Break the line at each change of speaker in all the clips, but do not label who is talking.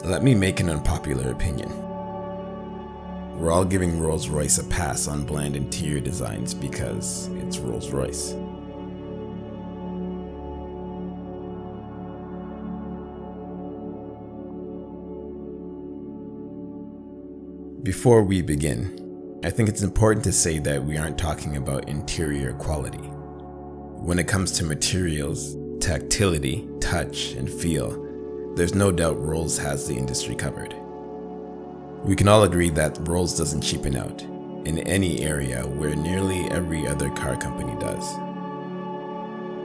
Let me make an unpopular opinion. We're all giving Rolls Royce a pass on bland interior designs because it's Rolls Royce. Before we begin, I think it's important to say that we aren't talking about interior quality. When it comes to materials, tactility, touch, and feel, there's no doubt Rolls has the industry covered. We can all agree that Rolls doesn't cheapen out in any area where nearly every other car company does.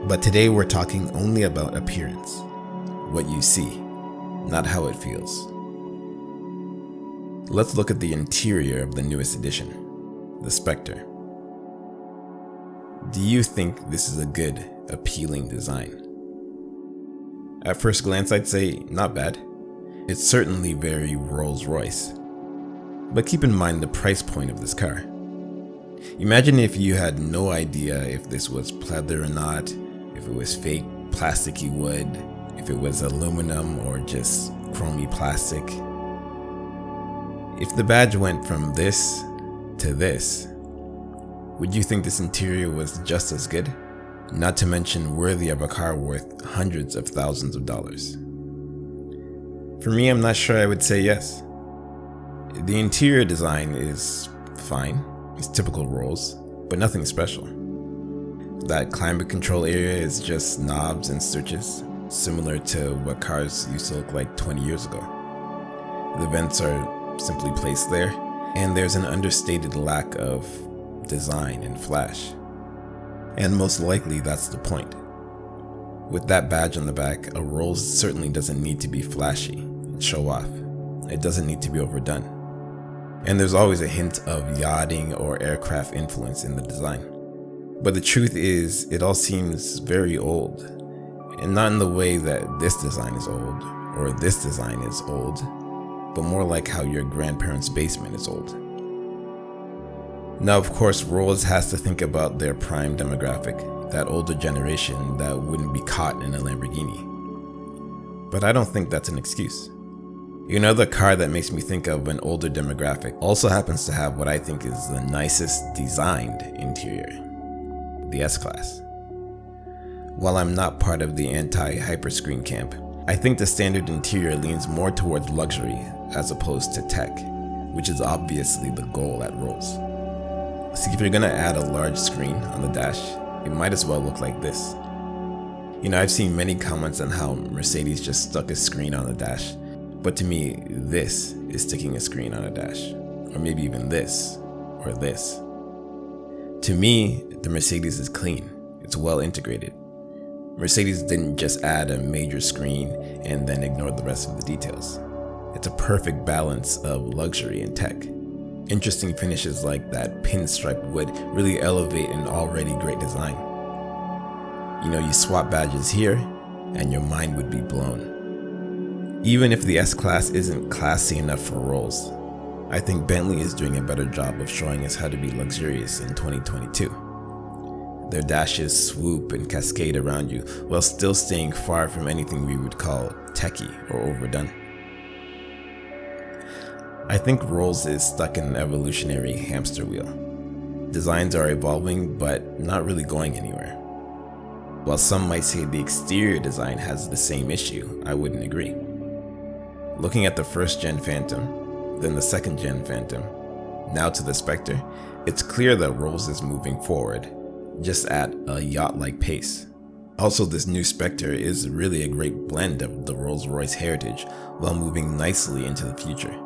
But today we're talking only about appearance, what you see, not how it feels. Let's look at the interior of the newest edition, the Spectre. Do you think this is a good, appealing design? At first glance, I'd say not bad. It's certainly very Rolls Royce. But keep in mind the price point of this car. Imagine if you had no idea if this was pleather or not, if it was fake plasticky wood, if it was aluminum or just chromy plastic. If the badge went from this to this, would you think this interior was just as good? Not to mention worthy of a car worth hundreds of thousands of dollars. For me, I'm not sure I would say yes. The interior design is fine, it's typical Rolls, but nothing special. That climate control area is just knobs and switches, similar to what cars used to look like 20 years ago. The vents are simply placed there, and there's an understated lack of design and flash. And most likely that's the point. With that badge on the back, a Rolls certainly doesn't need to be flashy and show off. It doesn't need to be overdone. And there's always a hint of yachting or aircraft influence in the design. But the truth is, it all seems very old. And not in the way that this design is old, or this design is old, but more like how your grandparents' basement is old. Now, of course, Rolls has to think about their prime demographic, that older generation that wouldn't be caught in a Lamborghini. But I don't think that's an excuse. Another car that makes me think of an older demographic also happens to have what I think is the nicest designed interior, the S-Class. While I'm not part of the anti-hyperscreen camp, I think the standard interior leans more towards luxury as opposed to tech, which is obviously the goal at Rolls. See, if you're gonna add a large screen on the dash, it might as well look like this. I've seen many comments on how Mercedes just stuck a screen on the dash, but to me, this is sticking a screen on a dash, or maybe even this, or this. To me, the Mercedes is clean, it's well integrated. Mercedes didn't just add a major screen and then ignore the rest of the details. It's a perfect balance of luxury and tech. Interesting finishes like that pinstripe wood really elevate an already great design. You swap badges here and your mind would be blown. Even if the S-Class isn't classy enough for Rolls, I think Bentley is doing a better job of showing us how to be luxurious in 2022. Their dashes swoop and cascade around you while still staying far from anything we would call techy or overdone. I think Rolls is stuck in an evolutionary hamster wheel. Designs are evolving, but not really going anywhere. While some might say the exterior design has the same issue, I wouldn't agree. Looking at the first-gen Phantom, then the second-gen Phantom, now to the Spectre, it's clear that Rolls is moving forward, just at a yacht-like pace. Also, this new Spectre is really a great blend of the Rolls Royce heritage while moving nicely into the future.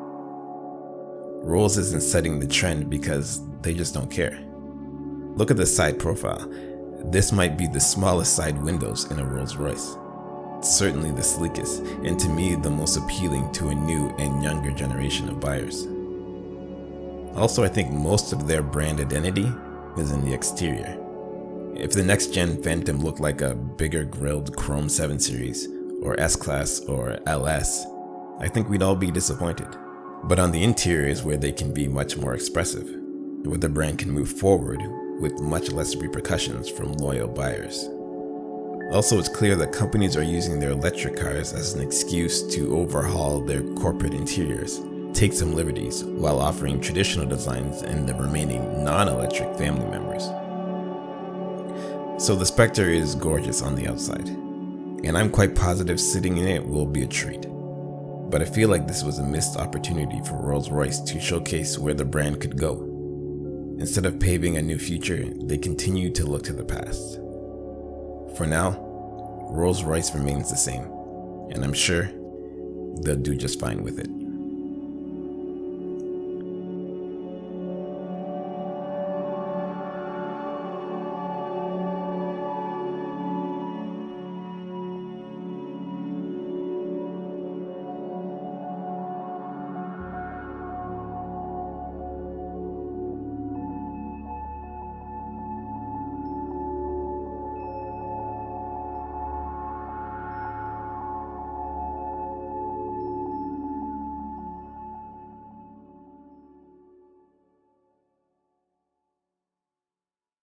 Rolls isn't setting the trend because they just don't care. Look at the side profile. This might be the smallest side windows in a Rolls Royce. It's certainly the sleekest, and to me the most appealing to a new and younger generation of buyers. Also, I think most of their brand identity is in the exterior. If the next gen Phantom looked like a bigger grilled Chrome 7 Series, or S-Class, or LS, I think we'd all be disappointed. But on the interior is where they can be much more expressive, where the brand can move forward with much less repercussions from loyal buyers. Also, it's clear that companies are using their electric cars as an excuse to overhaul their corporate interiors, take some liberties, while offering traditional designs in the remaining non-electric family members. So the Spectre is gorgeous on the outside, and I'm quite positive sitting in it will be a treat. But I feel like this was a missed opportunity for Rolls Royce to showcase where the brand could go. Instead of paving a new future, they continue to look to the past. For now, Rolls Royce remains the same, and I'm sure they'll do just fine with it.